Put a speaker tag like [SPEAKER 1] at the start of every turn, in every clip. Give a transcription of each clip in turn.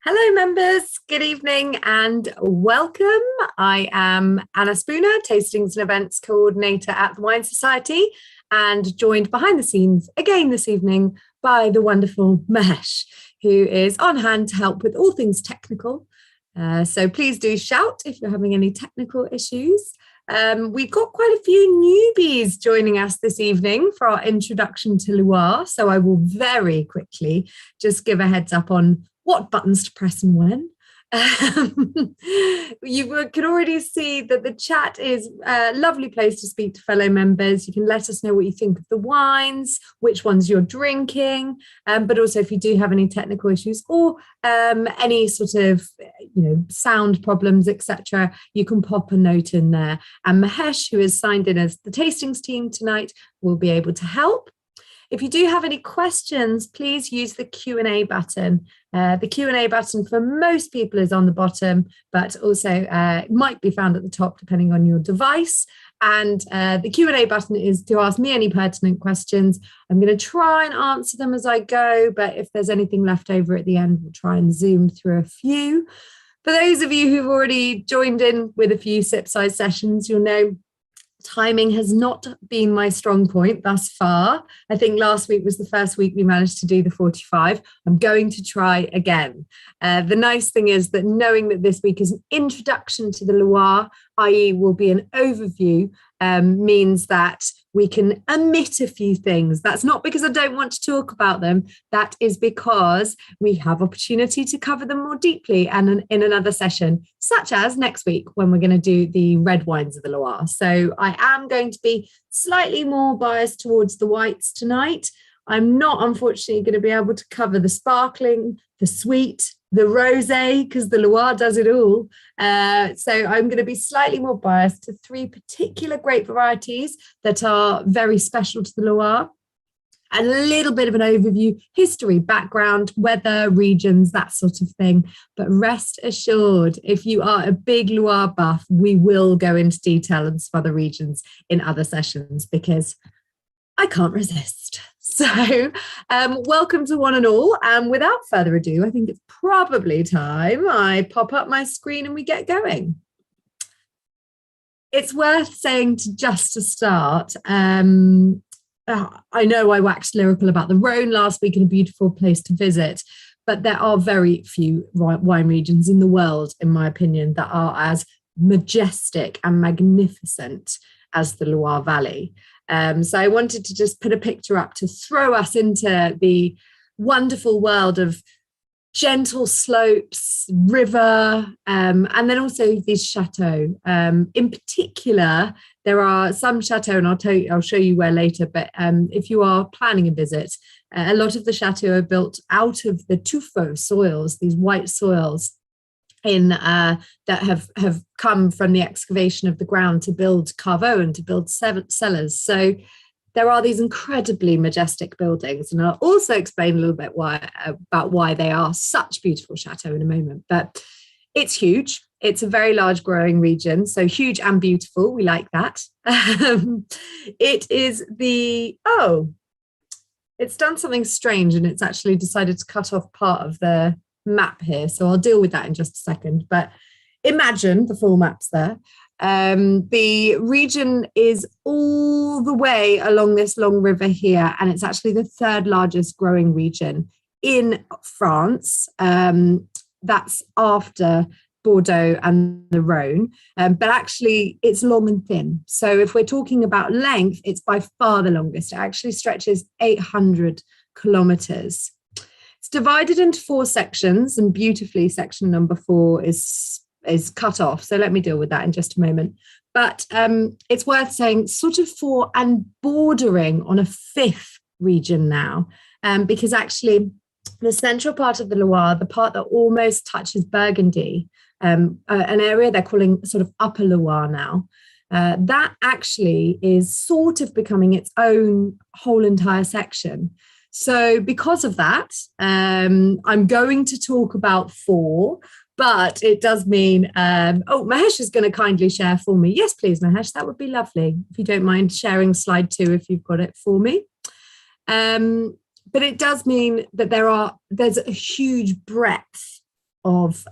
[SPEAKER 1] Hello, members. Good evening and welcome. I am Anna Spooner, Tastings and Events Coordinator at the Wine Society, and joined behind the scenes again this evening by the wonderful Mahesh, who is on hand to help with all things technical. So please do shout if you're having any technical issues. We've got quite a few newbies joining us this evening for our introduction to Loire. So I will very quickly just give a heads up on what buttons to press and when. You can already see that the chat is a lovely place to speak to fellow members. You can let us know what you think of the wines, which ones you're drinking, but also if you do have any technical issues or any sort of sound problems, etc., you can pop a note in there. And Mahesh, who is signed in as the tastings team tonight, will be able to help. If you do have any questions, please use the Q&A button. The Q&A button for most people is on the bottom, but also it might be found at the top depending on your device. And the Q&A button is to ask me any pertinent questions. I'm going to try and answer them as I go, but if there's anything left over at the end, we'll try and zoom through a few. For those of you who've already joined in with a few sip size sessions, you'll know timing has not been my strong point thus far. I think last week was the first week we managed to do the 45. I'm going to try again. The nice thing is that knowing that this week is an introduction to the Loire, i.e. will be an overview, means that we can omit a few things. That's not because I don't want to talk about them. That is because we have opportunity to cover them more deeply and in another session, such as next week when we're going to do the red wines of the Loire. So I am going to be slightly more biased towards the whites tonight. I'm not, unfortunately, going to be able to cover the sparkling, the sweet, the rosé, because the Loire does it all. So I'm going to be slightly more biased to three particular grape varieties that are very special to the Loire. And a little bit of an overview, history, background, weather, regions, that sort of thing. But rest assured, if you are a big Loire buff, we will go into detail on some other regions in other sessions because I can't resist. So welcome to one and all. And without further ado, I think it's probably time I pop up my screen and we get going. It's worth saying just to start, I know I waxed lyrical about the Rhone last week and a beautiful place to visit, but there are very few wine regions in the world, in my opinion, that are as majestic and magnificent as the Loire Valley. So I wanted to just put a picture up to throw us into the wonderful world of gentle slopes, river, and then also these chateaux. In particular, there are some chateaux, and I'll show you where later, but if you are planning a visit, a lot of the chateaux are built out of the tuffeau soils, these white soils that have come from the excavation of the ground to build carveaux and to build cellars. So there are these incredibly majestic buildings, and I'll also explain a little bit about why they are such beautiful chateaux in a moment. But it's huge. It's a very large growing region, so huge and beautiful. We like that. It is it's done something strange, and it's actually decided to cut off part of the map here, so I'll deal with that in just a second. But imagine the full map's there. The region is all the way along this long river here, and it's actually the third largest growing region in France. That's after Bordeaux and the Rhone, but actually it's long and thin. So if we're talking about length, it's by far the longest. It actually stretches 800 kilometers. It's divided into 4 sections, and beautifully section number 4 is cut off. So let me deal with that in just a moment. But it's worth saying sort of 4 and bordering on a 5th region now, because actually the central part of the Loire, the part that almost touches Burgundy, an area they're calling sort of Upper Loire now, that actually is sort of becoming its own whole entire section. So because of that, I'm going to talk about 4, but it does mean, Mahesh is going to kindly share for me. Yes, please, Mahesh, that would be lovely. If you don't mind sharing slide 2, if you've got it for me. But it does mean that there's a huge breadth of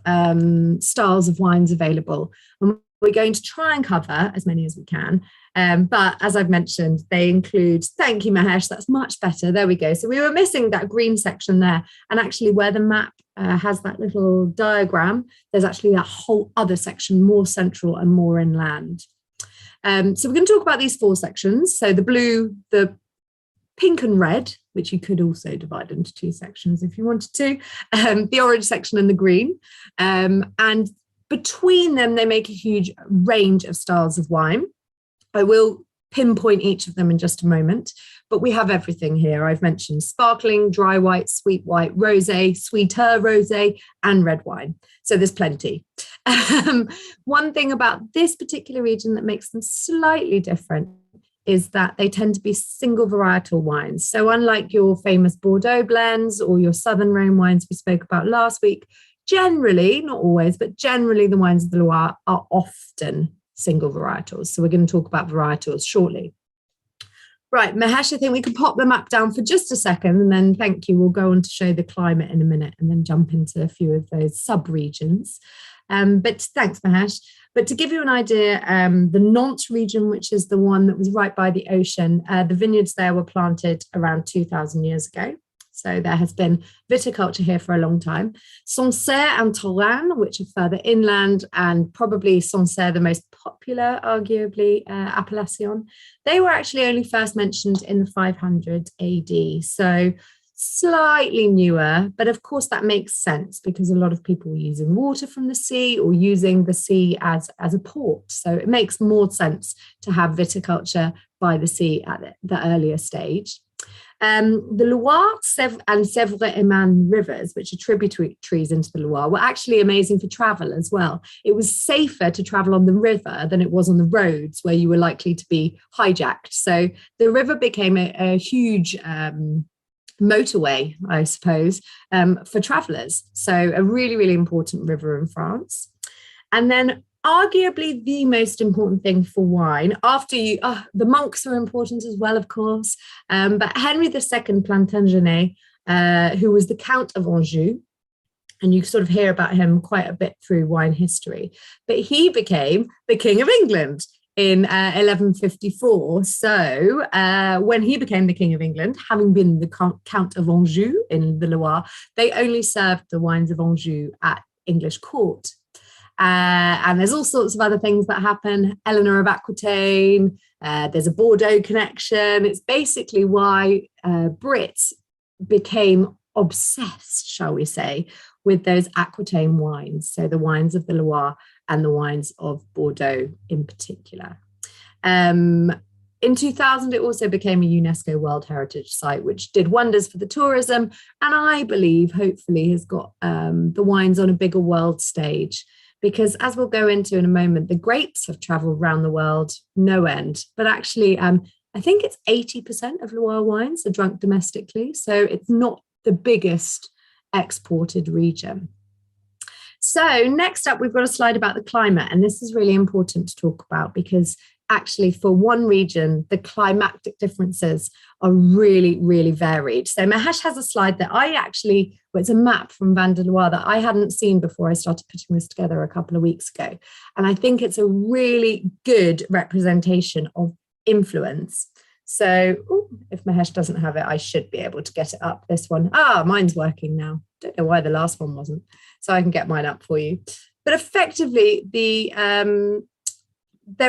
[SPEAKER 1] styles of wines available. And we're going to try and cover as many as we can. But as I've mentioned, they include, thank you, Mahesh, that's much better. There we go. So we were missing that green section there. And actually where the map has that little diagram, there's actually that whole other section, more central and more inland. So we're going to talk about these 4 sections. So the blue, the pink and red, which you could also divide into 2 sections if you wanted to, the orange section and the green. And between them, they make a huge range of styles of wine. I will pinpoint each of them in just a moment, but we have everything here. I've mentioned sparkling, dry white, sweet white, rosé, sweeter rosé, and red wine. So there's plenty. One thing about this particular region that makes them slightly different is that they tend to be single varietal wines. So unlike your famous Bordeaux blends or your Southern Rhone wines we spoke about last week, generally, not always, but generally the wines of the Loire are often single varietals. So we're going to talk about varietals shortly. Right, Mahesh, I think we can pop the map down for just a second, and then thank you. We'll go on to show the climate in a minute and then jump into a few of those sub-regions. But thanks, Mahesh. But to give you an idea, the Nantes region, which is the one that was right by the ocean, the vineyards there were planted around 2,000 years ago. So there has been viticulture here for a long time. Sancerre and Touraine, which are further inland, and probably Sancerre, the most popular, arguably, appellation, they were actually only first mentioned in the 500 AD. So slightly newer, but of course that makes sense because a lot of people were using water from the sea or using the sea as a port. So it makes more sense to have viticulture by the sea at the earlier stage. The Loire and Sèvre et Marne rivers, which are tributaries into the Loire, were actually amazing for travel as well. It was safer to travel on the river than it was on the roads where you were likely to be hijacked. So the river became a huge motorway, I suppose, for travellers. So a really, really important river in France. And then arguably the most important thing for wine, after you, the monks are important as well, of course, but Henry II Plantagenet, who was the Count of Anjou, and you sort of hear about him quite a bit through wine history, but he became the King of England in 1154. So when he became the King of England, having been the Count of Anjou in the Loire, they only served the wines of Anjou at English court. And there's all sorts of other things that happen. Eleanor of Aquitaine, there's a Bordeaux connection. It's basically why Brits became obsessed, shall we say, with those Aquitaine wines. So the wines of the Loire and the wines of Bordeaux in particular. In 2000, it also became a UNESCO World Heritage Site, which did wonders for the tourism. And I believe, hopefully, has got the wines on a bigger world stage. Because as we'll go into in a moment, the grapes have traveled around the world, no end. But actually, I think it's 80% of Loire wines are drunk domestically. So it's not the biggest exported region. So next up, we've got a slide about the climate. And this is really important to talk about because actually for one region, the climatic differences are really, really varied. So Mahesh has a slide that it's a map from Vin de Loire that I hadn't seen before I started putting this together a couple of weeks ago. And I think it's a really good representation of influence. So if Mahesh doesn't have it, I should be able to get it up, this one. Mine's working now. Don't know why the last one wasn't. So I can get mine up for you. But effectively, there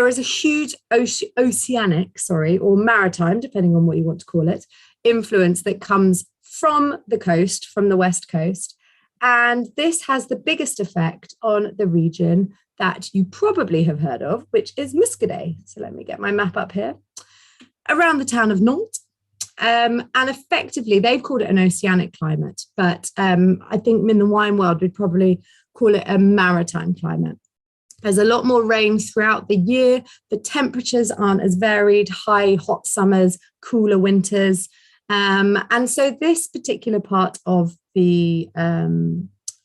[SPEAKER 1] is a huge oceanic, or maritime, depending on what you want to call it, influence that comes from the coast, from the West Coast. And this has the biggest effect on the region that you probably have heard of, which is Muscadet. So let me get my map up here. Around the town of Nantes. And effectively, they've called it an oceanic climate, but I think in the wine world, we'd probably call it a maritime climate. There's a lot more rain throughout the year. The temperatures aren't as varied, high, hot summers, cooler winters. And so this particular part of the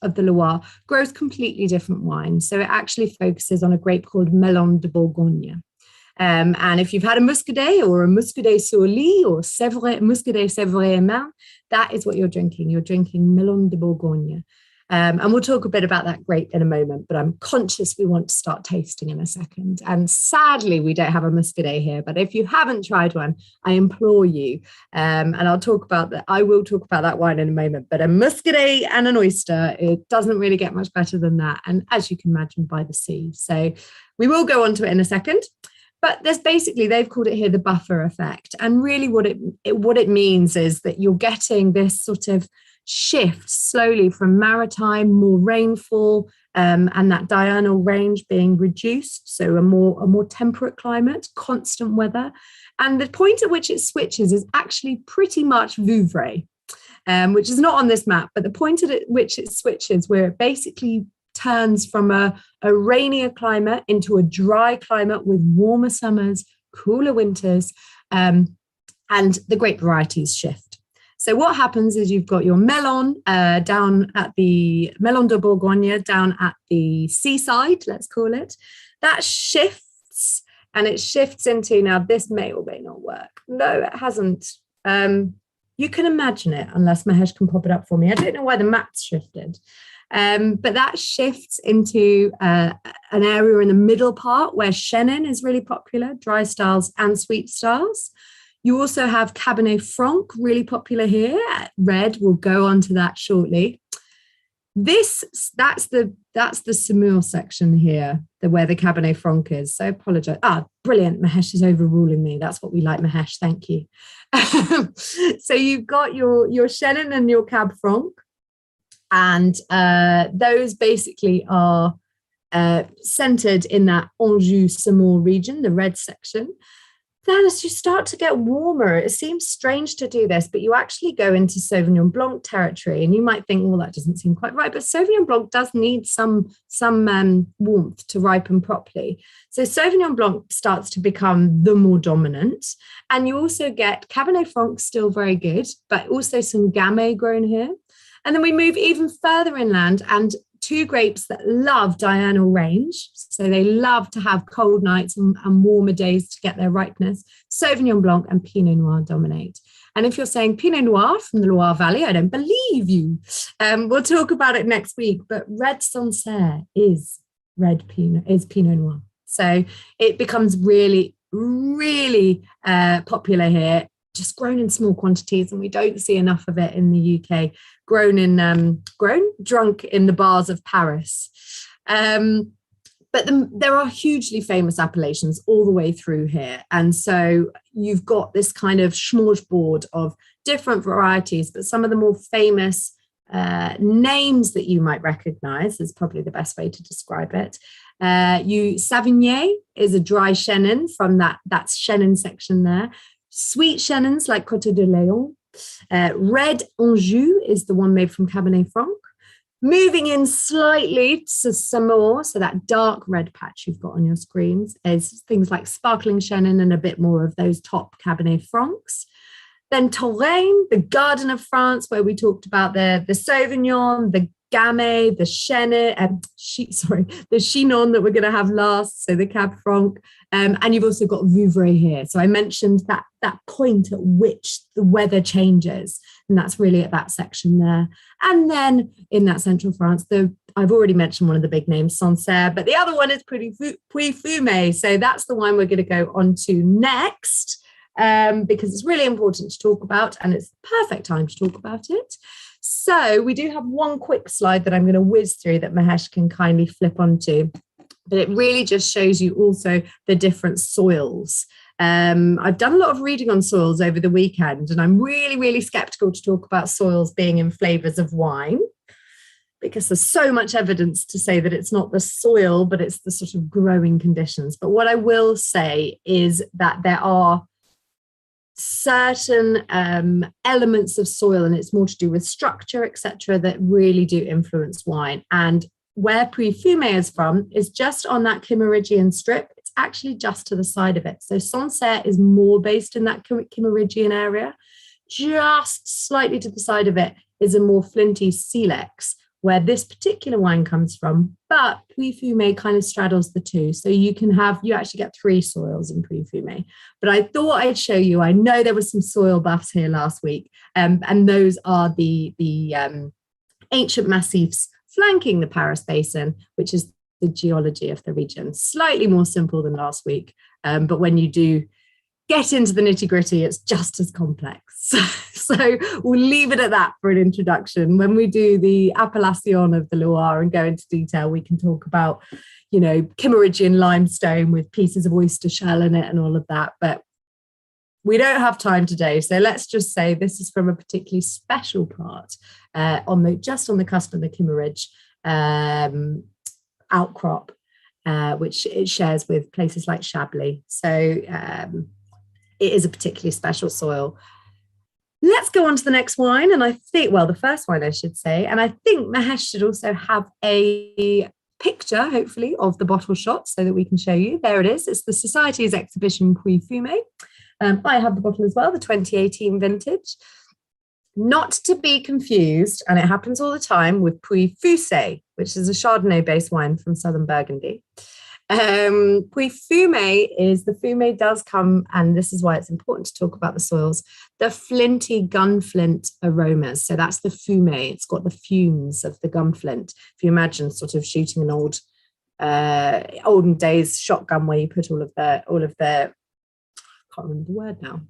[SPEAKER 1] Loire grows completely different wine. So it actually focuses on a grape called Melon de Bourgogne. And if you've had a Muscadet or a Muscadet sur Lie or Muscadet Sèvre et Marne, that is what you're drinking. You're drinking Melon de Bourgogne. And we'll talk a bit about that grape in a moment, but I'm conscious we want to start tasting in a second. And sadly, we don't have a Muscadet here, but if you haven't tried one, I implore you. And I'll talk about that. I will talk about that wine in a moment, but a Muscadet and an oyster, it doesn't really get much better than that. And as you can imagine, by the sea. So we will go on to it in a second. But there's basically, they've called it here the buffer effect. And really what it means is that you're getting this sort of shift slowly from maritime, more rainfall, and that diurnal range being reduced. So a more temperate climate, constant weather. And the point at which it switches is actually pretty much Vouvray, which is not on this map, but the point at which it switches, where it basically turns from a rainier climate into a dry climate with warmer summers, cooler winters, and the grape varieties shift. So what happens is you've got your melon down at the Melon de Bourgogne, down at the seaside, let's call it. That shifts, and it shifts into, now this may or may not work. No, it hasn't. You can imagine it, unless Mahesh can pop it up for me. I don't know why the map's shifted. But that shifts into an area in the middle part where Chenin is really popular, dry styles and sweet styles. You also have Cabernet Franc, really popular here. Red, we'll go on to that shortly. That's the Saumur section here, where the Cabernet Franc is. So I apologize. Brilliant. Mahesh is overruling me. That's what we like, Mahesh. Thank you. So you've got your Chenin and your Cab Franc. And those basically are centered in that Anjou-Saumur region, the red section. Then as you start to get warmer, it seems strange to do this, but you actually go into Sauvignon Blanc territory, and you might think, well, that doesn't seem quite right, but Sauvignon Blanc does need some warmth to ripen properly. So Sauvignon Blanc starts to become the more dominant, and you also get Cabernet Franc, still very good, but also some Gamay grown here. And then we move even further inland, and two grapes that love diurnal range. So they love to have cold nights and warmer days to get their ripeness. Sauvignon Blanc and Pinot Noir dominate. And if you're saying Pinot Noir from the Loire Valley, I don't believe you. We'll talk about it next week. But red Sancerre is Pinot Noir. So it becomes really, really popular here. Just grown in small quantities, and we don't see enough of it in the UK. Drunk in the bars of Paris. But there are hugely famous appellations all the way through here. And so you've got this kind of smorgasbord of different varieties, but some of the more famous names that you might recognize is probably the best way to describe it. Savigny is a dry Chenin from that's Chenin section there. Sweet Chenins like Côte de Léon. Red Anjou is the one made from Cabernet Franc. Moving in slightly to Saumur, so that dark red patch you've got on your screens is things like sparkling Chenin and a bit more of those top Cabernet Francs. Then Touraine, the Garden of France, where we talked about the Sauvignon, the Gamay, the Chenin, the Chinon that we're going to have last, so the Cab Franc. And you've also got Vouvray here. So I mentioned that point at which the weather changes, and that's really at that section there. And then in that central France, I've already mentioned one of the big names, Sancerre, but the other one is Pouilly-Fumé. So that's the one we're going to go on to next, because it's really important to talk about, and it's the perfect time to talk about it. So we do have one quick slide that I'm going to whiz through that Mahesh can kindly flip onto. But it really just shows you also the different soils. I've done a lot of reading on soils over the weekend, and I'm really, really skeptical to talk about soils being in flavours of wine, because there's so much evidence to say that it's not the soil, but it's the sort of growing conditions. But what I will say is that there are certain elements of soil, and it's more to do with structure, etc., that really do influence wine. And where Pouilly-Fumé is from is just on that Kimmeridgian strip. It's actually just to the side of it. So Sancerre is more based in that Kimmeridgian area. Just slightly to the side of it is a more flinty Silex, where this particular wine comes from. But Pouilly-Fumé kind of straddles the two. So you actually get three soils in Pouilly-Fumé. But I thought I'd show you. I know there was some soil buffs here last week, and those are the ancient massifs flanking the Paris Basin, which is the geology of the region. Slightly more simple than last week, but when you do get into the nitty-gritty, it's just as complex. So we'll leave it at that for an introduction. When we do the appellation of the Loire and go into detail, we can talk about, you know, Kimmeridgian limestone with pieces of oyster shell in it and all of that. But we don't have time today, so let's just say this is from a particularly special part just on the cusp of the Kimmeridge outcrop, which it shares with places like Chablis. So it is a particularly special soil. Let's go on to the next wine, and I think, well, the first wine I should say, and I think Mahesh should also have a picture, hopefully, of the bottle shot so that we can show you. There it is. It's the Society's exhibition Pouilly-Fumé. I have the bottle as well, the 2018 vintage. Not to be confused, and it happens all the time, with Pouilly-Fumé, which is a Chardonnay-based wine from southern Burgundy. Pouilly-Fumé is, the fumé does come, and this is why it's important to talk about the soils, the flinty gunflint aromas. So that's the fumé. It's got the fumes of the gunflint. If you imagine sort of shooting an olden days shotgun where you put all of the I can't remember the word now.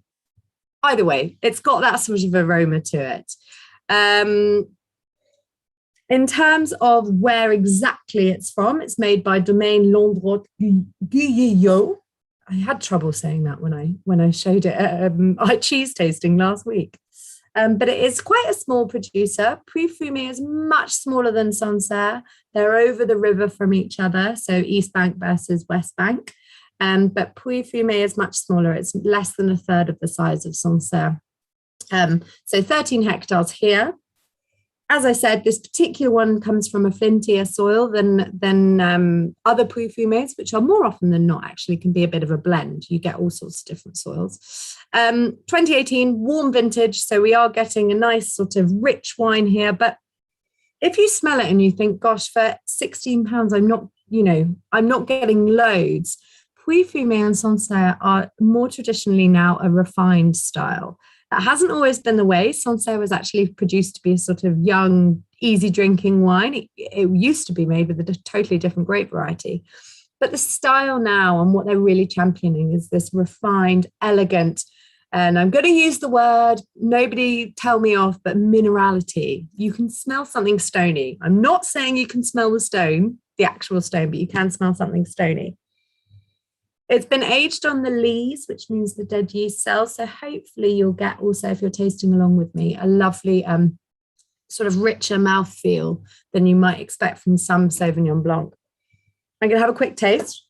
[SPEAKER 1] Either way, it's got that sort of aroma to it. In terms of where exactly it's from, it's made by Domaine Landrot Guyot. I had trouble saying that when I showed it at cheese tasting last week. But it is quite a small producer. Pouilly-Fumé is much smaller than Sancerre. They're over the river from each other, so East Bank versus West Bank. But Pouilly-Fumé is much smaller. It's less than a third of the size of Sancerre. So 13 hectares here. As I said, this particular one comes from a flintier soil than other Pouilly-Fumés, which are more often than not actually can be a bit of a blend. You get all sorts of different soils. 2018, warm vintage. So we are getting a nice sort of rich wine here. But if you smell it and you think, gosh, for £16, I'm not getting loads. Pouilly-Fumé and Sancerre are more traditionally now a refined style. That hasn't always been the way. Sancerre was actually produced to be a sort of young, easy drinking wine. It used to be made with a totally different grape variety. But the style now and what they're really championing is this refined, elegant, and I'm going to use the word, nobody tell me off, but minerality. You can smell something stony. I'm not saying you can smell the stone, the actual stone, but you can smell something stony. It's been aged on the lees, which means the dead yeast cells. So hopefully you'll get also, if you're tasting along with me, a lovely sort of richer mouthfeel than you might expect from some Sauvignon Blanc. I'm going to have a quick taste.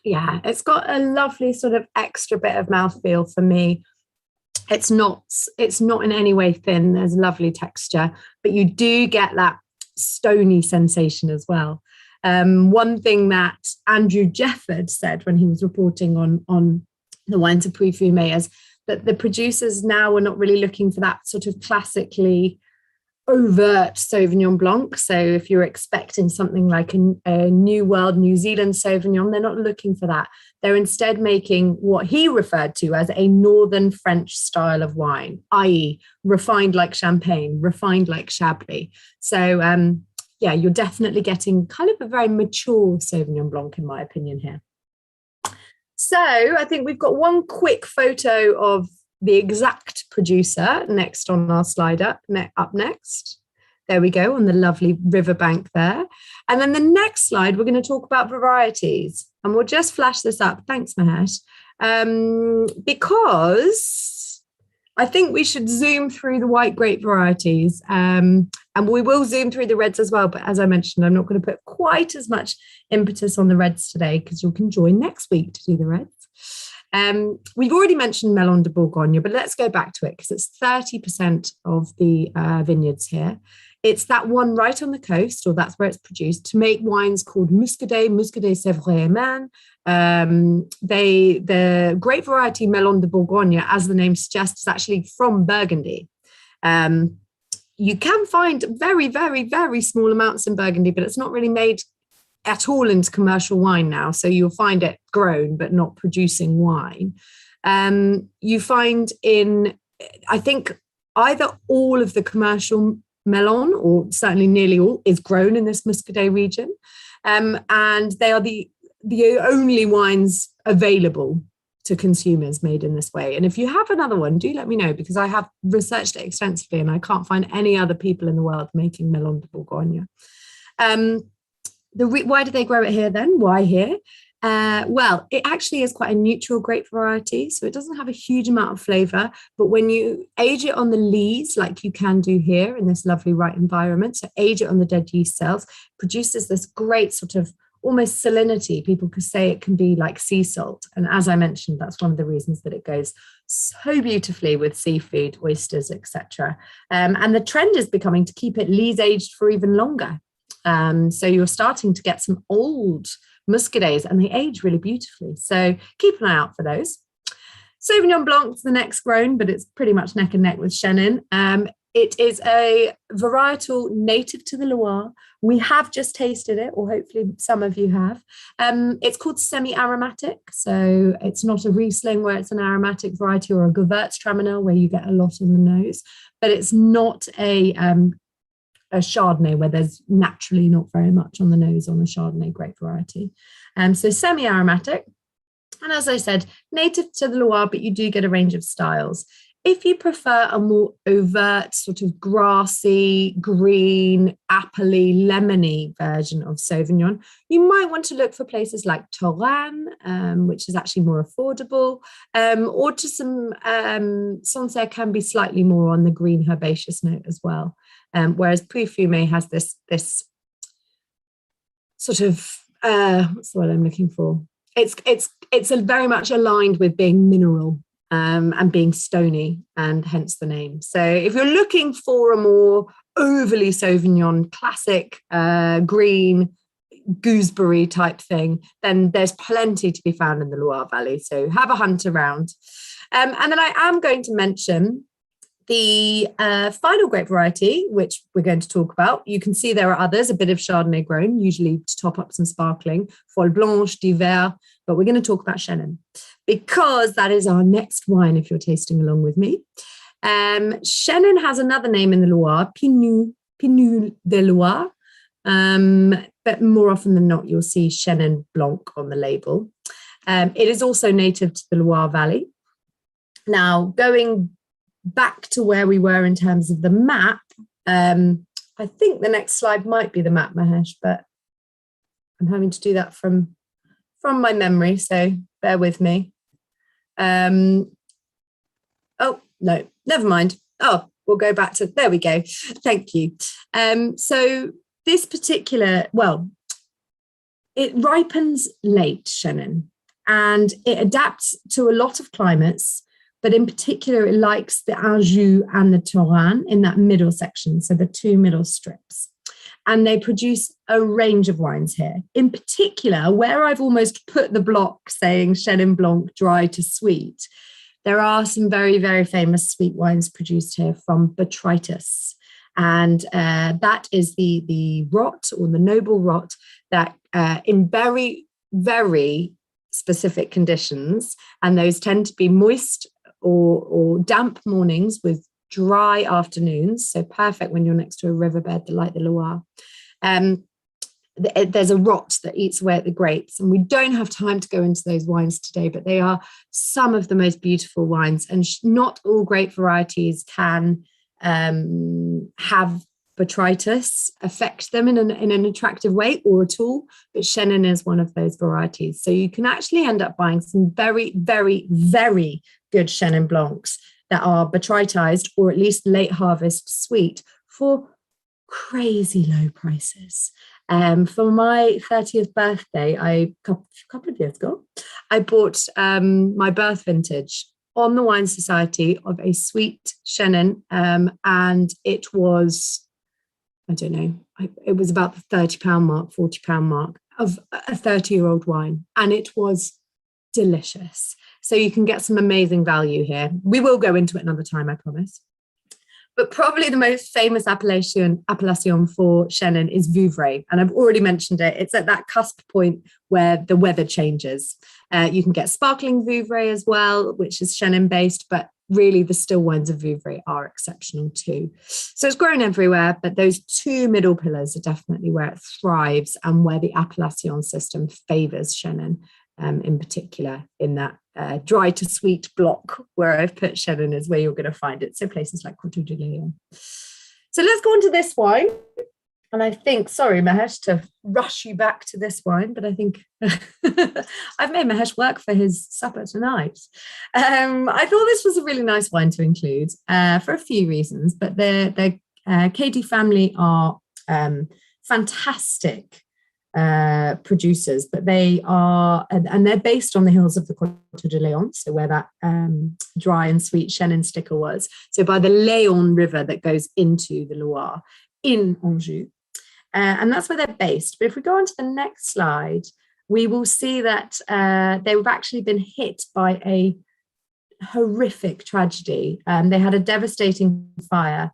[SPEAKER 1] Yeah, it's got a lovely sort of extra bit of mouthfeel for me. It's not in any way thin. There's lovely texture, but you do get that stony sensation as well. One thing that Andrew Jefford said when he was reporting on the wines of Pouilly-Fumé is that the producers now are not really looking for that sort of classically overt Sauvignon Blanc. So if you're expecting something like a New World New Zealand Sauvignon, they're not looking for that. They're instead making what he referred to as a Northern French style of wine, i.e. refined like Champagne, refined like Chablis. So yeah, you're definitely getting kind of a very mature Sauvignon Blanc, in my opinion, here. So I think we've got one quick photo of the exact producer next on our slide up next. There we go, on the lovely riverbank there. And then the next slide, we're going to talk about varieties. And we'll just flash this up. Thanks, Mahesh. Because I think we should zoom through the white grape varieties. And we will zoom through the reds as well. But as I mentioned, I'm not going to put quite as much impetus on the reds today because you can join next week to do the reds. We've already mentioned Melon de Bourgogne, but let's go back to it because it's 30% of the vineyards here. It's that one right on the coast, or that's where it's produced, to make wines called Muscadet, Sèvres et Maine. The grape variety Melon de Bourgogne, as the name suggests, is actually from Burgundy. You can find very, very, very small amounts in Burgundy, but it's not really made at all into commercial wine now. So you'll find it grown, but not producing wine. You find in, I think, either all of the commercial melon, or certainly nearly all, is grown in this Muscadet region. And they are the only wines available to consumers made in this way. And if you have another one, do let me know, because I have researched it extensively and I can't find any other people in the world making Melon de Bourgogne. Why do they grow it here then? Why here? Well, it actually is quite a neutral grape variety, so it doesn't have a huge amount of flavour, but when you age it on the lees, like you can do here in this lovely right environment, so age it on the dead yeast cells, produces this great sort of almost salinity. People could say it can be like sea salt, and as I mentioned, that's one of the reasons that it goes so beautifully with seafood, oysters, etc. And the trend is becoming to keep it lees aged for even longer. So you're starting to get some old Muscadets, and they age really beautifully. So keep an eye out for those. Sauvignon Blanc is the next grown, but it's pretty much neck and neck with Chenin. It is a varietal native to the Loire. We have just tasted it, or hopefully some of you have. It's called semi-aromatic. So it's not a Riesling where it's an aromatic variety, or a Gewürztraminer where you get a lot on the nose, but it's not a Chardonnay where there's naturally not very much on the nose on a Chardonnay grape variety. So semi-aromatic. And as I said, native to the Loire, but you do get a range of styles. If you prefer a more overt, sort of grassy, green, apple-y, lemony version of Sauvignon, you might want to look for places like Touraine, which is actually more affordable, or to some Sancerre can be slightly more on the green herbaceous note as well. Whereas Pouilly-Fumé has this sort of, what's the word I'm looking for? It's very much aligned with being mineral and being stony, and hence the name. So if you're looking for a more overly Sauvignon, classic green gooseberry type thing, then there's plenty to be found in the Loire Valley. So have a hunt around. And then I am going to mention the final grape variety, which we're going to talk about. You can see there are others, a bit of Chardonnay grown, usually to top up some sparkling, Folle Blanche, d'Hiver, but we're going to talk about Chenin, because that is our next wine if you're tasting along with me. Chenin has another name in the Loire, Pinot de Loire, but more often than not, you'll see Chenin Blanc on the label. It is also native to the Loire Valley. Now, going back to where we were in terms of the map, I think the next slide might be the map, Mahesh, but I'm having to do that from my memory, so bear with me. Oh, no, never mind. Oh, we'll go back to, there we go. Thank you. So this particular, well, it ripens late, Chenin, and it adapts to a lot of climates, but in particular, it likes the Anjou and the Touraine in that middle section, so the two middle strips. And they produce a range of wines here. In particular, where I've almost put the block saying Chenin Blanc dry to sweet, there are some very, very famous sweet wines produced here from botrytis. And that is the rot, or the noble rot, that in very, very specific conditions, and those tend to be moist or damp mornings with dry afternoons, so perfect when you're next to a riverbed like the Loire. There's a rot that eats away at the grapes, and we don't have time to go into those wines today, but they are some of the most beautiful wines, and not all grape varieties can have botrytis affect them in an attractive way or at all, but Chenin is one of those varieties. So you can actually end up buying some very, very, very good Chenin Blancs that are botrytized, or at least late harvest sweet, for crazy low prices. For my 30th birthday, a couple of years ago, I bought my birth vintage on the Wine Society of a sweet Chenin, and it was, I don't know, it was about the £30 mark, £40 mark of a 30-year-old wine, and it was delicious. So you can get some amazing value here. We will go into it another time, I promise. But probably the most famous appellation for Chenin is Vouvray. And I've already mentioned it. It's at that cusp point where the weather changes. You can get sparkling Vouvray as well, which is Chenin based, but really the still wines of Vouvray are exceptional too. So it's grown everywhere, but those two middle pillars are definitely where it thrives and where the appellation system favors Chenin. In particular, in that dry to sweet block where I've put Chenin is where you're going to find it. So places like Coteau de Léon. So let's go on to this wine. And I think, sorry, Mahesh, to rush you back to this wine, but I think I've made Mahesh work for his supper tonight. I thought this was a really nice wine to include for a few reasons, but the Cady family are fantastic producers, but they are, and they're based on the hills of the Coteau de Léon, so where that dry and sweet Chenin sticker was. So by the Léon River that goes into the Loire in Anjou. And that's where they're based. But if we go on to the next slide, we will see that they've actually been hit by a horrific tragedy. They had a devastating fire.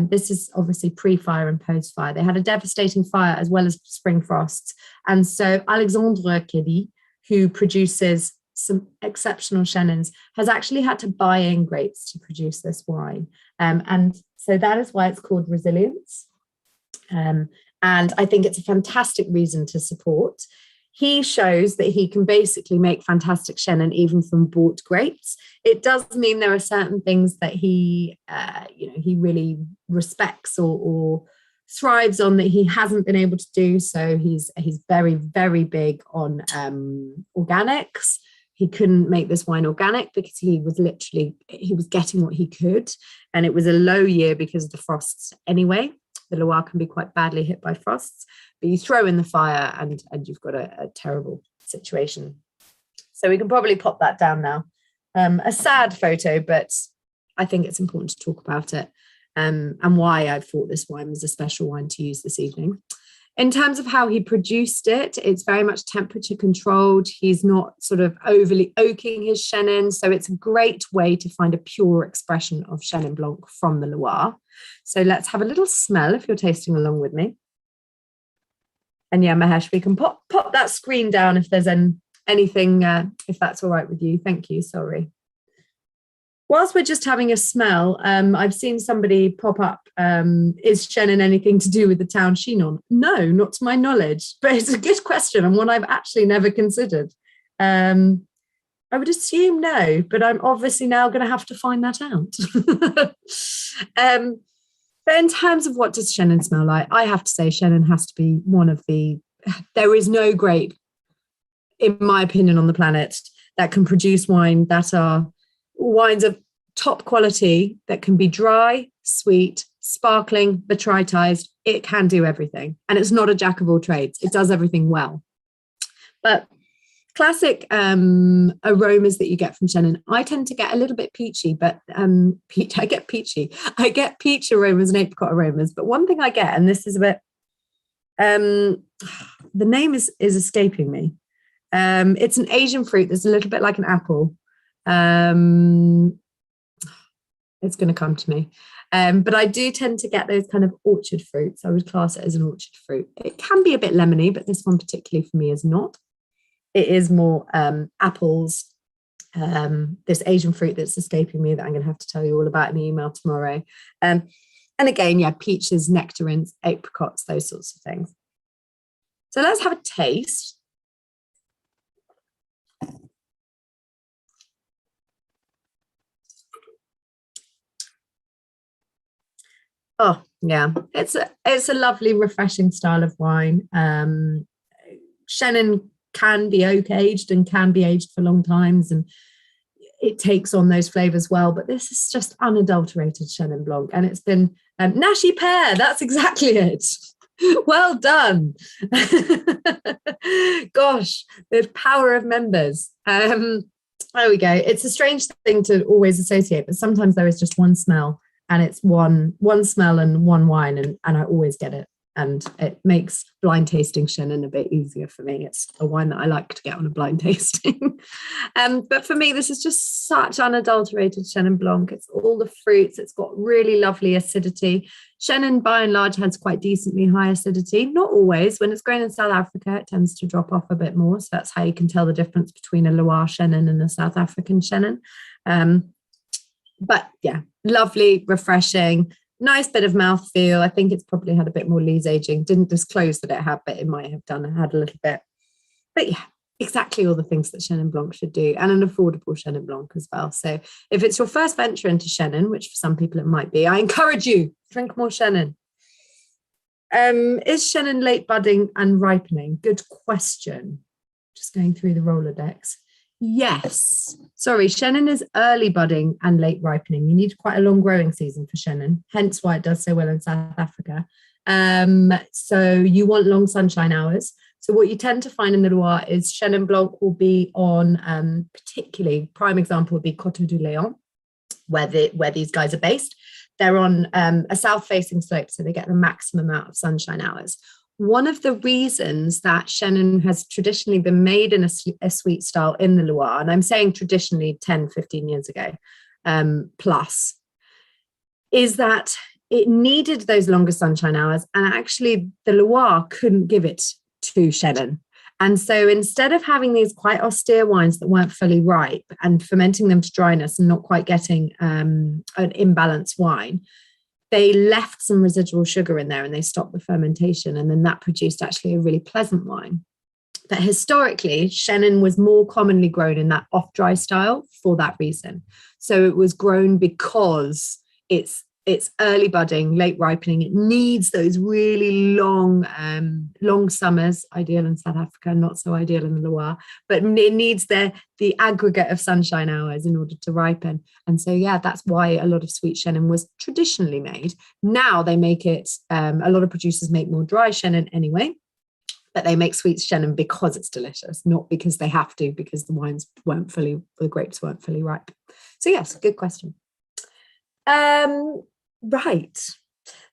[SPEAKER 1] This is obviously pre-fire and post-fire. They had a devastating fire as well as spring frosts. And so Alexandre Cady, who produces some exceptional Chenins, has actually had to buy in grapes to produce this wine. And so that is why it's called Resilience. And I think it's a fantastic reason to support. He shows that he can basically make fantastic Chenin even from bought grapes. It does mean there are certain things that he really respects or thrives on that he hasn't been able to do. So he's very, very big on organics. He couldn't make this wine organic because he was getting what he could. And it was a low year because of the frosts anyway. The Loire can be quite badly hit by frosts, but you throw in the fire and you've got a terrible situation. So we can probably pop that down now. A sad photo, but I think it's important to talk about it and why I thought this wine was a special wine to use this evening. In terms of how he produced it, it's very much temperature controlled. He's not sort of overly oaking his Chenin. So it's a great way to find a pure expression of Chenin Blanc from the Loire. So let's have a little smell if you're tasting along with me. And yeah, Mahesh, we can pop that screen down if there's anything, if that's all right with you. Thank you, sorry. Whilst we're just having a smell, I've seen somebody pop up, is Chenin anything to do with the town Chinon? No, not to my knowledge, but it's a good question and one I've actually never considered. I would assume no, but I'm obviously now going to have to find that out. But in terms of what does Chenin smell like, I have to say Chenin has to be there is no grape, in my opinion, on the planet that can produce wine that are wines of top quality that can be dry, sweet, sparkling, botrytized. It can do everything. And it's not a jack of all trades. It does everything well. But classic aromas that you get from Chenin, I tend to get a little bit peachy, but I get peach aromas and apricot aromas. But one thing I get, and this is a bit, the name is escaping me. It's an Asian fruit that's a little bit like an apple. It's going to come to me. But I do tend to get those kind of orchard fruits. I would class it as an orchard fruit. It can be a bit lemony, but this one particularly for me is not. It is more apples, this Asian fruit that's escaping me that I'm going to have to tell you all about in the email tomorrow. And again, yeah, peaches, nectarines, apricots, those sorts of things. So let's have a taste. Oh, yeah, it's a lovely, refreshing style of wine. Chenin can be oak aged and can be aged for long times, and it takes on those flavors well. But this is just unadulterated Chenin Blanc, and it's been Nashi pear. That's exactly it. Well done. Gosh, the power of members. There we go. It's a strange thing to always associate, but sometimes there is just one smell. And it's one smell and one wine, and I always get it. And it makes blind tasting Chenin a bit easier for me. It's a wine that I like to get on a blind tasting. But for me, this is just such unadulterated Chenin Blanc. It's all the fruits. It's got really lovely acidity. Chenin, by and large, has quite decently high acidity. Not always. When it's grown in South Africa, it tends to drop off a bit more. So that's how you can tell the difference between a Loire Chenin and a South African Chenin. But yeah, lovely, refreshing. Nice bit of mouthfeel. I think it's probably had a bit more lees aging. Didn't disclose that it had, but it might have done. It had a little bit. But yeah, exactly all the things that Chenin Blanc should do, and an affordable Chenin Blanc as well. So if it's your first venture into Chenin, which for some people it might be, I encourage you, drink more Chenin. Is Chenin late budding and ripening? Good question. Just going through the Rolodex. Yes. Sorry, Chenin is early budding and late ripening. You need quite a long growing season for Chenin, hence why it does so well in South Africa. So you want long sunshine hours. So what you tend to find in the Loire is Chenin Blanc will be on, particularly, prime example would be Coteau du Léon, where these guys are based. They're on a south-facing slope, so they get the maximum amount of sunshine hours. One of the reasons that Chenin has traditionally been made in a sweet style in the Loire, and I'm saying traditionally 10, 15 years ago plus, is that it needed those longer sunshine hours, and actually the Loire couldn't give it to Chenin. And so instead of having these quite austere wines that weren't fully ripe and fermenting them to dryness and not quite getting an imbalanced wine, they left some residual sugar in there and they stopped the fermentation. And then that produced actually a really pleasant wine. But historically, Chenin was more commonly grown in that off-dry style for that reason. So it was grown because it's early budding, late ripening. It needs those really long summers, ideal in South Africa, not so ideal in the Loire, but it needs the aggregate of sunshine hours in order to ripen. And so, yeah, that's why a lot of sweet Chenin was traditionally made. Now they make it, a lot of producers make more dry Chenin anyway, but they make sweet Chenin because it's delicious, not because they have to, because the grapes weren't fully ripe. So yes, good question. Right,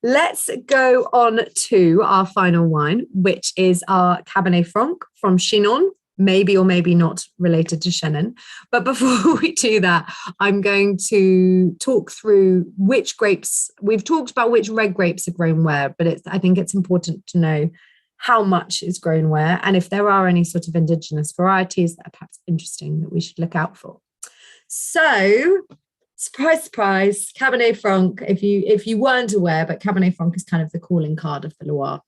[SPEAKER 1] let's go on to our final wine, which is our Cabernet Franc from Chenin, maybe or maybe not related to Chenin. But before we do that, I'm going to talk through which grapes. We've talked about which red grapes are grown where, but I think it's important to know how much is grown where, and if there are any sort of indigenous varieties that are perhaps interesting that we should look out for. So, surprise, surprise, Cabernet Franc, if you weren't aware, but Cabernet Franc is kind of the calling card of the Loire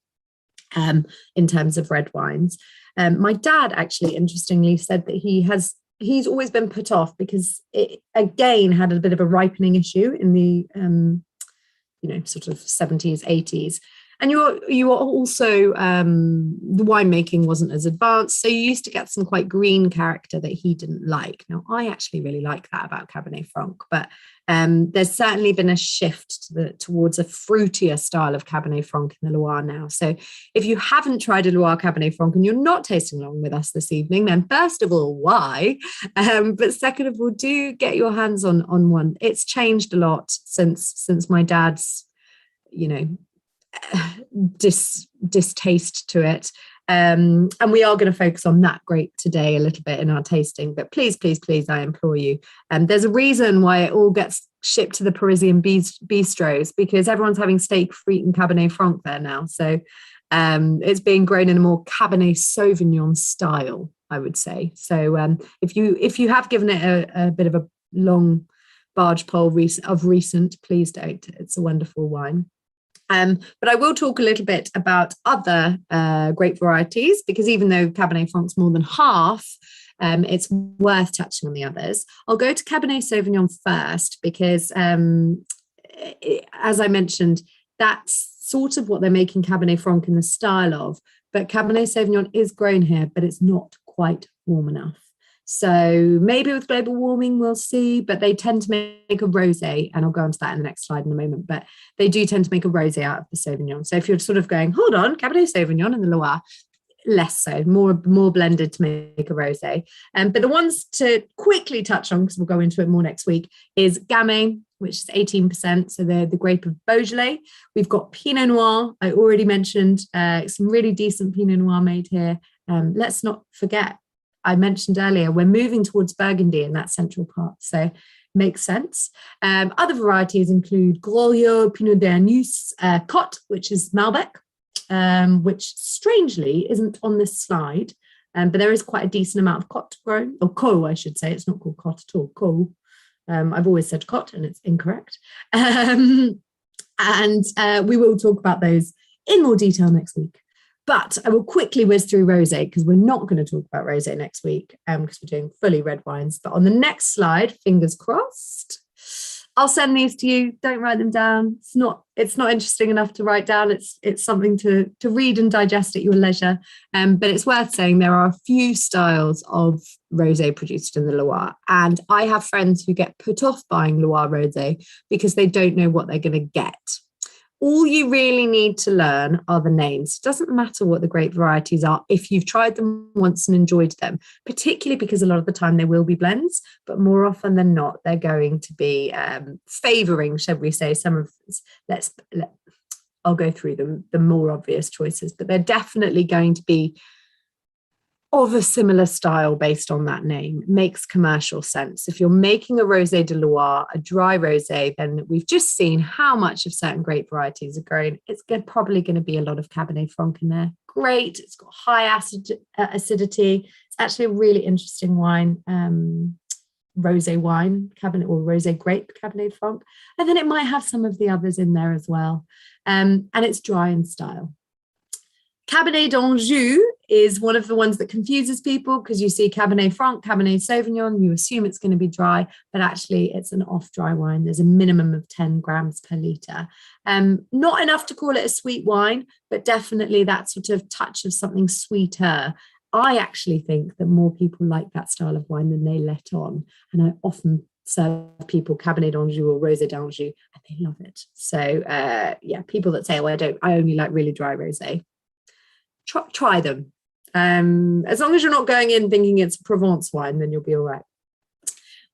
[SPEAKER 1] in terms of red wines. My dad actually, interestingly, said that he's always been put off because it, again, had a bit of a ripening issue in the, sort of 70s, 80s. And you are also, the winemaking wasn't as advanced. So you used to get some quite green character that he didn't like. Now, I actually really like that about Cabernet Franc, but there's certainly been a shift towards a fruitier style of Cabernet Franc in the Loire now. So if you haven't tried a Loire Cabernet Franc and you're not tasting along with us this evening, then first of all, why? But second of all, do get your hands on one. It's changed a lot since my dad's, distaste to it, and we are going to focus on that grape today a little bit in our tasting, but please I implore you, there's a reason why it all gets shipped to the Parisian bistros, because everyone's having steak, frite and Cabernet Franc there now. So it's being grown in a more Cabernet Sauvignon style, I would say. So if you have given it a bit of a long barge pole of recent, please don't. It's a wonderful wine. But I will talk a little bit about other grape varieties, because even though Cabernet Franc's more than half, it's worth touching on the others. I'll go to Cabernet Sauvignon first, because as I mentioned, that's sort of what they're making Cabernet Franc in the style of. But Cabernet Sauvignon is grown here, but it's not quite warm enough. So maybe with global warming, we'll see, but they tend to make a rosé, and I'll go on to that in the next slide in a moment, but they do tend to make a rosé out of the Sauvignon. So if you're sort of going, hold on, Cabernet Sauvignon in the Loire, less so, more blended to make a rosé. But the ones to quickly touch on, because we'll go into it more next week, is Gamay, which is 18%. So the grape of Beaujolais. We've got Pinot Noir. I already mentioned some really decent Pinot Noir made here. Let's not forget, I mentioned earlier, we're moving towards Burgundy in that central part. So makes sense. Other varieties include Groliot, Pinot d'Anus, Cotte, which is Malbec, which strangely isn't on this slide, but there is quite a decent amount of Cotte grown, or Co, I should say. It's not called Cotte at all, Co. I've always said Cotte and it's incorrect. And we will talk about those in more detail next week. But I will quickly whiz through rosé, because we're not going to talk about rosé next week, because we're doing fully red wines. But on the next slide, fingers crossed, I'll send these to you. Don't write them down. It's not interesting enough to write down. It's something to read and digest at your leisure. But it's worth saying there are a few styles of rosé produced in the Loire, and I have friends who get put off buying Loire rosé because they don't know what they're going to get. All you really need to learn are the names. It doesn't matter what the grape varieties are if you've tried them once and enjoyed them, particularly because a lot of the time they will be blends, but more often than not, they're going to be favouring, shall we say, some of, I'll go through them, the more obvious choices, but they're definitely going to be of a similar style based on that name. It makes commercial sense. If you're making a rosé de Loire, a dry rosé, then we've just seen how much of certain grape varieties are grown. It's probably going to be a lot of Cabernet Franc in there. Great. It's got high acidity. It's actually a really interesting wine, rosé wine, Cabernet, or rosé grape Cabernet Franc. And then it might have some of the others in there as well. And it's dry in style. Cabernet d'Anjou is one of the ones that confuses people, because you see Cabernet Franc, Cabernet Sauvignon, you assume it's going to be dry, but actually it's an off-dry wine. There's a minimum of 10 grams per litre. Not enough to call it a sweet wine, but definitely that sort of touch of something sweeter. I actually think that more people like that style of wine than they let on. And I often serve people Cabernet d'Anjou or Rosé d'Anjou, and they love it. So people that say, I only like really dry rosé. Try them. As long as you're not going in thinking it's a Provence wine, then you'll be all right.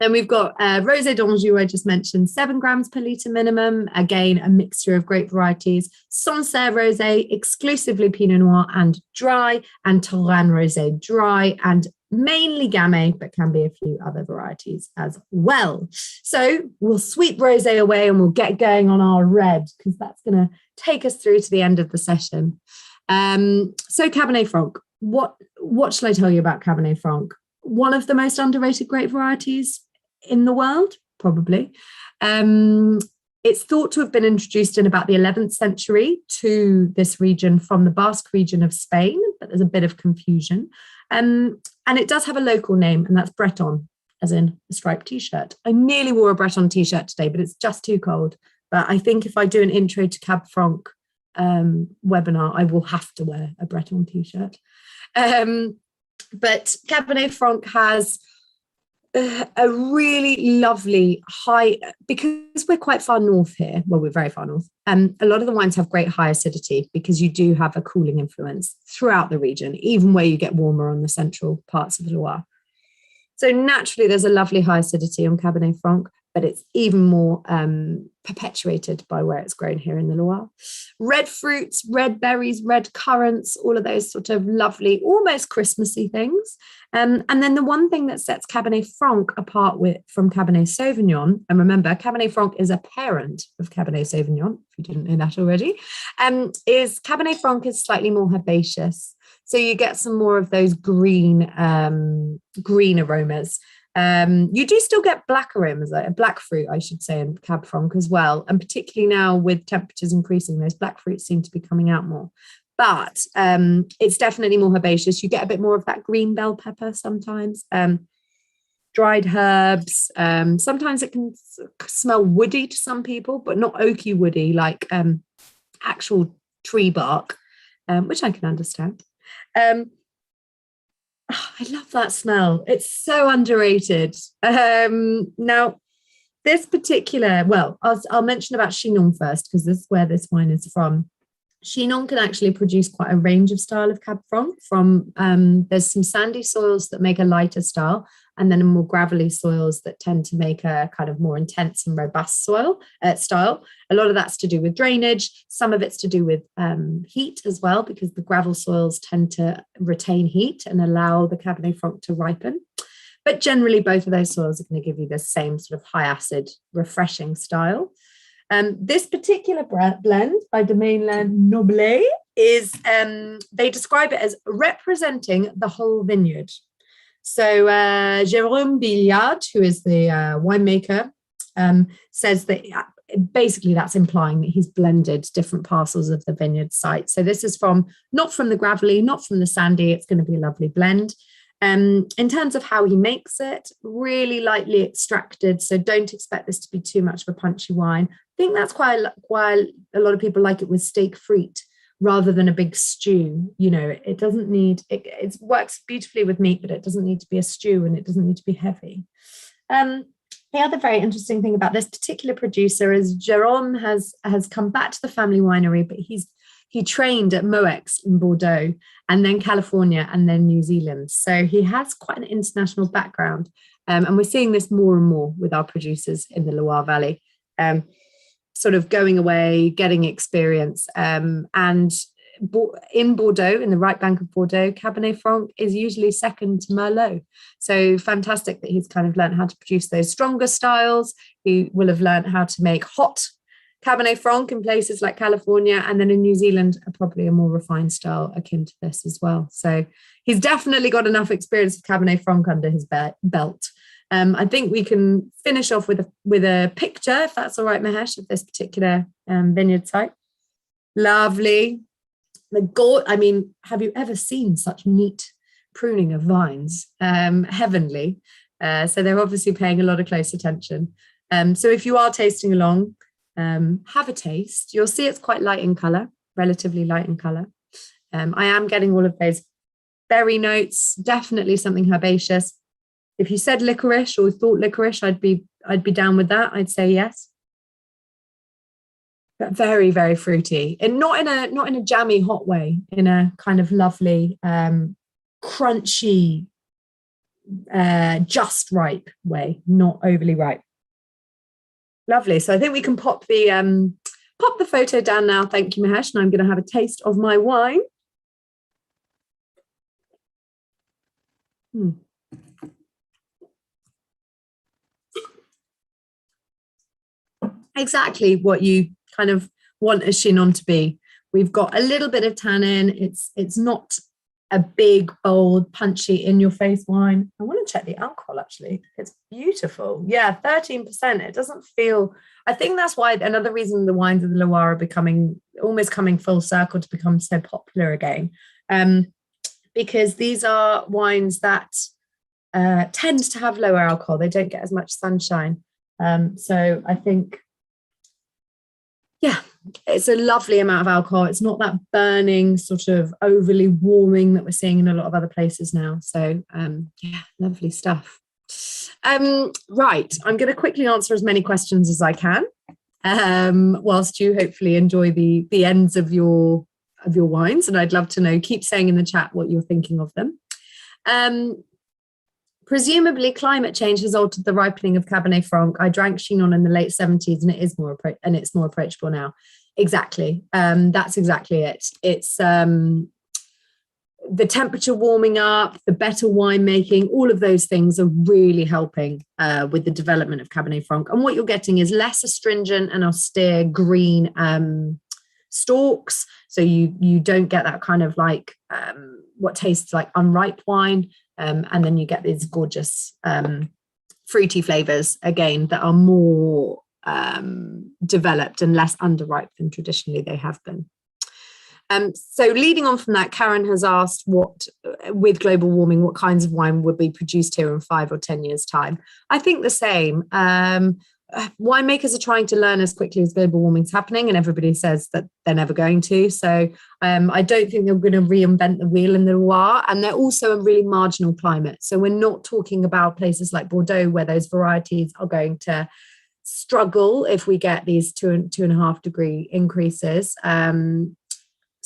[SPEAKER 1] Then we've got Rosé d'Anjou, I just mentioned, 7 grams per litre minimum. Again, a mixture of grape varieties. Sancerre Rosé, exclusively Pinot Noir and dry, and Touraine Rosé, dry, and mainly Gamay, but can be a few other varieties as well. So we'll sweep rosé away and we'll get going on our red, because that's going to take us through to the end of the session. So Cabernet Franc, what shall I tell you about Cabernet Franc? One of the most underrated grape varieties in the world, probably. It's thought to have been introduced in about the 11th century to this region from the Basque region of Spain, but there's a bit of confusion. And it does have a local name, and that's Breton, as in a striped t-shirt. I nearly wore a Breton t-shirt today, but it's just too cold. But I think if I do an intro to Cab Franc webinar, I will have to wear a Breton t-shirt. But Cabernet Franc has a really lovely high, because we're quite far north here, well, we're very far north, a lot of the wines have great high acidity, because you do have a cooling influence throughout the region, even where you get warmer on the central parts of the Loire. So naturally there's a lovely high acidity on Cabernet Franc, but it's even more perpetuated by where it's grown here in the Loire. Red fruits, red berries, red currants, all of those sort of lovely, almost Christmassy things. And then the one thing that sets Cabernet Franc apart from Cabernet Sauvignon, and remember, Cabernet Franc is a parent of Cabernet Sauvignon, if you didn't know that already, is Cabernet Franc is slightly more herbaceous. So you get some more of those green aromas. You do still get black aromas, black fruit, I should say, in Cab Franc as well. And particularly now with temperatures increasing, those black fruits seem to be coming out more. But it's definitely more herbaceous. You get a bit more of that green bell pepper sometimes. Dried herbs. Sometimes it can smell woody to some people, but not oaky woody, like actual tree bark, which I can understand. I love that smell. It's so underrated. Now, this particular, I'll mention about Chenin first, because this is where this wine is from. Chinon can actually produce quite a range of style of Cab Franc from, there's some sandy soils that make a lighter style, and then more gravelly soils that tend to make a kind of more intense and robust style. A lot of that's to do with drainage. Some of it's to do with heat as well, because the gravel soils tend to retain heat and allow the Cabernet Franc to ripen. But generally, both of those soils are going to give you the same sort of high acid, refreshing style. This particular blend by Domaine Noble is, they describe it as representing the whole vineyard. So Jérôme Billiard, who is the winemaker, says that basically that's implying that he's blended different parcels of the vineyard site. So this is not from the gravelly, not from the sandy. It's going to be a lovely blend. In terms of how he makes it, really lightly extracted. So don't expect this to be too much of a punchy wine. I think that's why a lot of people like it with steak frite rather than a big stew. You know, it doesn't need, it works beautifully with meat, but it doesn't need to be a stew, and it doesn't need to be heavy. The other very interesting thing about this particular producer is Jérôme has come back to the family winery, but he trained at Moex in Bordeaux, and then California, and then New Zealand. So he has quite an international background. And we're seeing this more and more with our producers in the Loire Valley, sort of going away, getting experience. And in Bordeaux, in the right bank of Bordeaux, Cabernet Franc is usually second to Merlot. So fantastic that he's kind of learned how to produce those stronger styles. He will have learned how to make hot Cabernet Franc in places like California, and then in New Zealand, probably a more refined style akin to this as well. So he's definitely got enough experience of Cabernet Franc under his belt. I think we can finish off with a picture, if that's all right, Mahesh, of this particular vineyard site. Lovely. I mean, have you ever seen such neat pruning of vines? Heavenly. So they're obviously paying a lot of close attention. So if you are tasting along, have a taste. You'll see it's quite light in colour, relatively light in colour. I am getting all of those berry notes, definitely something herbaceous. If you said licorice or thought licorice, I'd be down with that. I'd say yes. But very, very fruity, and not in a jammy hot way, in a kind of lovely, crunchy, just ripe way, not overly ripe. Lovely. So I think we can pop the photo down now. Thank you, Mahesh. And I'm going to have a taste of my wine. Exactly what you kind of want a Chenin to be. We've got a little bit of tannin. It's not a big, bold, punchy, in-your-face wine. I want to check the alcohol, actually. It's beautiful. Yeah, 13%. It doesn't feel... I think that's why another reason the wines of the Loire are almost coming full circle to become so popular again, because these are wines that tend to have lower alcohol. They don't get as much sunshine. So I think, yeah, it's a lovely amount of alcohol. It's not that burning, sort of overly warming that we're seeing in a lot of other places now. So yeah, lovely stuff. Right, I'm going to quickly answer as many questions as I can, whilst you hopefully enjoy the ends of your wines. And I'd love to know, keep saying in the chat what you're thinking of them. Presumably, climate change has altered the ripening of Cabernet Franc. I drank Chenin in the late 70s, and it's more approachable now. Exactly. That's exactly it. It's the temperature warming up, the better winemaking, all of those things are really helping with the development of Cabernet Franc. And what you're getting is less astringent and austere green stalks. So you don't get that kind of like what tastes like unripe wine. And then you get these gorgeous fruity flavors, again, that are more developed and less underripe than traditionally they have been. So leading on from that, Karen has asked with global warming, what kinds of wine would be produced here in 5 or 10 years' time? I think the same. Winemakers are trying to learn as quickly as global warming's happening, and everybody says that they're never going to. So I don't think they're going to reinvent the wheel in the Loire, and they're also a really marginal climate. So we're not talking about places like Bordeaux where those varieties are going to struggle if we get these 2.5 degree increases.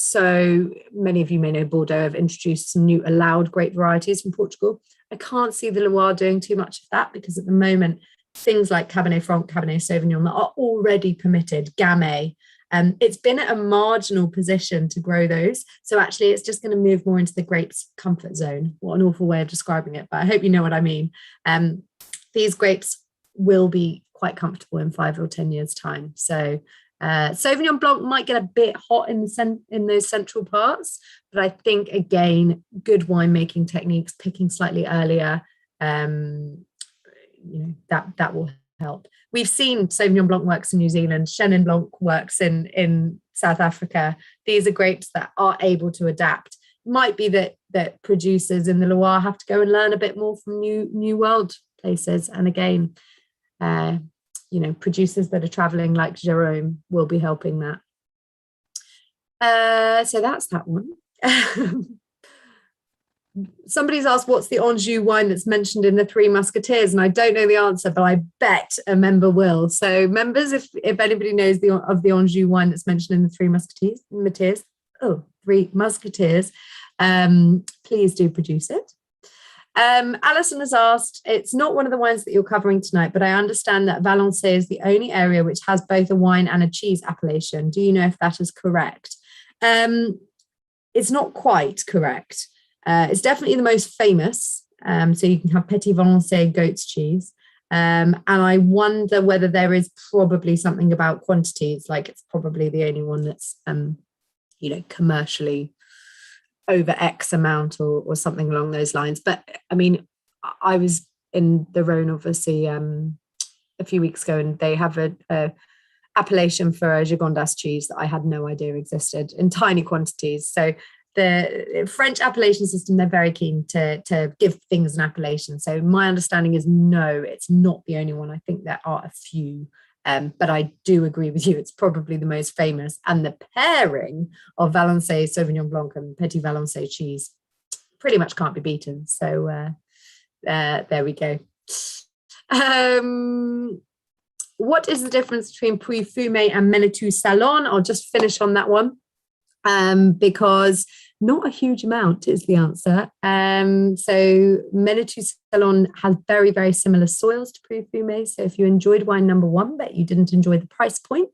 [SPEAKER 1] So many of you may know Bordeaux have introduced some new allowed grape varieties from Portugal. I can't see the Loire doing too much of that because at the moment, things like Cabernet Franc, Cabernet Sauvignon that are already permitted, Gamay, it's been at a marginal position to grow those. So actually, it's just going to move more into the grapes comfort zone. What an awful way of describing it, but I hope you know what I mean. These grapes will be quite comfortable in 5 or 10 years' time. So Sauvignon Blanc might get a bit hot in those central parts, but I think, again, good winemaking techniques, picking slightly earlier, that will help. We've seen Sauvignon Blanc works in New Zealand, Chenin Blanc works in South Africa. These are grapes that are able to adapt. Might be that producers in the Loire have to go and learn a bit more from new world places. And again, producers that are traveling like Jerome will be helping that. So that's that one. Somebody's asked what's the Anjou wine that's mentioned in the Three Musketeers, and I don't know the answer, but I bet a member will. So members, if anybody knows of the Anjou wine that's mentioned in the Three Musketeers, please do produce it. Alison has asked, it's not one of the wines that you're covering tonight, but I understand that Valençay is the only area which has both a wine and a cheese appellation. Do you know if that is correct? It's not quite correct. It's definitely the most famous. So you can have Petit Valençay goat's cheese. And I wonder whether there is probably something about quantities, like it's probably the only one that's, commercially over X amount or something along those lines. But I mean, I was in the Rhone, obviously, a few weeks ago, and they have a appellation for a Gigondas cheese that I had no idea existed in tiny quantities. So the French appellation system, they're very keen to give things an appellation. So my understanding is no, it's not the only one. I think there are a few, but I do agree with you. It's probably the most famous. And the pairing of Valençay Sauvignon Blanc and Petit Valençay cheese pretty much can't be beaten. So there we go. What is the difference between Pouilly-Fumé and Manitou Salon? I'll just finish on that one. Because not a huge amount is the answer. So Manitou Salon has very, very similar soils to Pouilly-Fumé. So if you enjoyed wine number one, but you didn't enjoy the price point,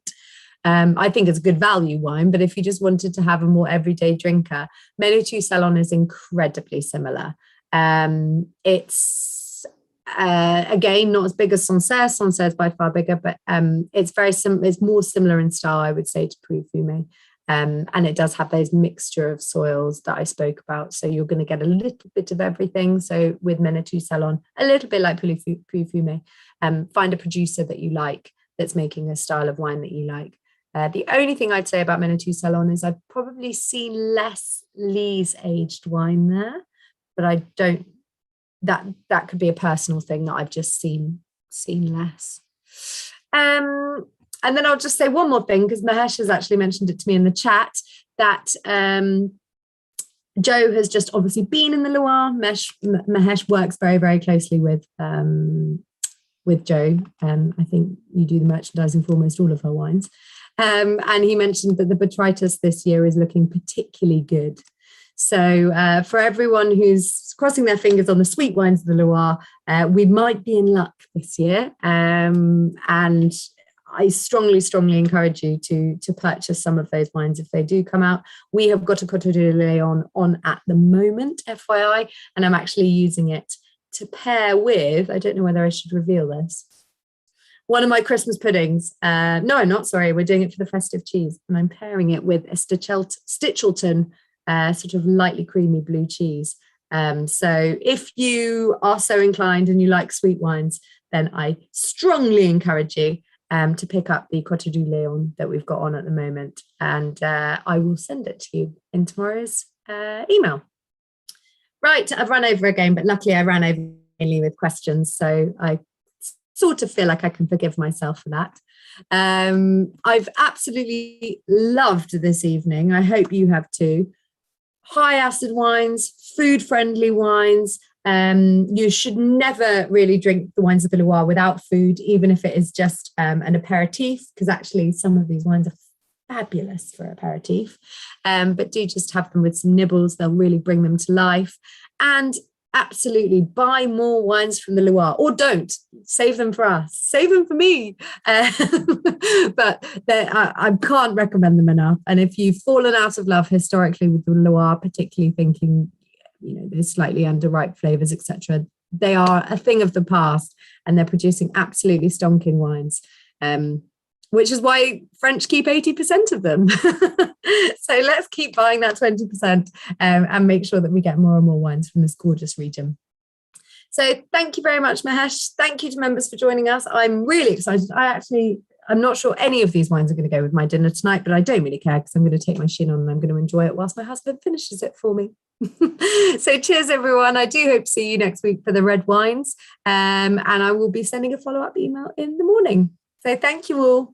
[SPEAKER 1] I think it's a good value wine. But if you just wanted to have a more everyday drinker, Manitou Salon is incredibly similar. It's again not as big as Sancerre. Sancerre is by far bigger, but it's very it's more similar in style, I would say, to Pouilly-Fumé. And it does have those mixture of soils that I spoke about. So you're going to get a little bit of everything. So with Manitou Salon, a little bit like Pouilly-Fumé, find a producer that you like that's making a style of wine that you like. The only thing I'd say about Manitou Salon is I've probably seen less Lees aged wine there, but I don't, that could be a personal thing that I've just seen less. And then I'll just say one more thing, because Mahesh has actually mentioned it to me in the chat, that Joe has just obviously been in the Loire. Mahesh works very, very closely with Joe. I think you do the merchandising for almost all of her wines. And he mentioned that the botrytis this year is looking particularly good. So for everyone who's crossing their fingers on the sweet wines of the Loire, we might be in luck this year. And I strongly, strongly encourage you to purchase some of those wines if they do come out. We have got a Côte de Léon on at the moment, FYI, and I'm actually using it to pair with, I don't know whether I should reveal this, one of my Christmas puddings. No, I'm not, sorry. We're doing it for the festive cheese, and I'm pairing it with a Stichelton sort of lightly creamy blue cheese. So if you are so inclined and you like sweet wines, then I strongly encourage you to pick up the Côte du Léon that we've got on at the moment. And I will send it to you in tomorrow's email. Right, I've run over again, but luckily I ran over mainly with questions. So I sort of feel like I can forgive myself for that. I've absolutely loved this evening. I hope you have too. High acid wines, food-friendly wines. You should never really drink the wines of the Loire without food, even if it is just an aperitif, because actually some of these wines are fabulous for aperitif. But do just have them with some nibbles. They'll really bring them to life. And absolutely buy more wines from the Loire, or don't. Save them for us. Save them for me. But I can't recommend them enough. And if you've fallen out of love historically with the Loire, particularly thinking, they're slightly underripe flavors, etc., they are a thing of the past, and they're producing absolutely stonking wines. Which is why French keep 80% of them. So let's keep buying that 20% and make sure that we get more and more wines from this gorgeous region. So thank you very much, Mahesh. Thank you to members for joining us. I'm really excited. I'm not sure any of these wines are going to go with my dinner tonight, but I don't really care because I'm going to take my Chenin and I'm going to enjoy it whilst my husband finishes it for me. So cheers, everyone. I do hope to see you next week for the red wines. And I will be sending a follow-up email in the morning. So thank you all.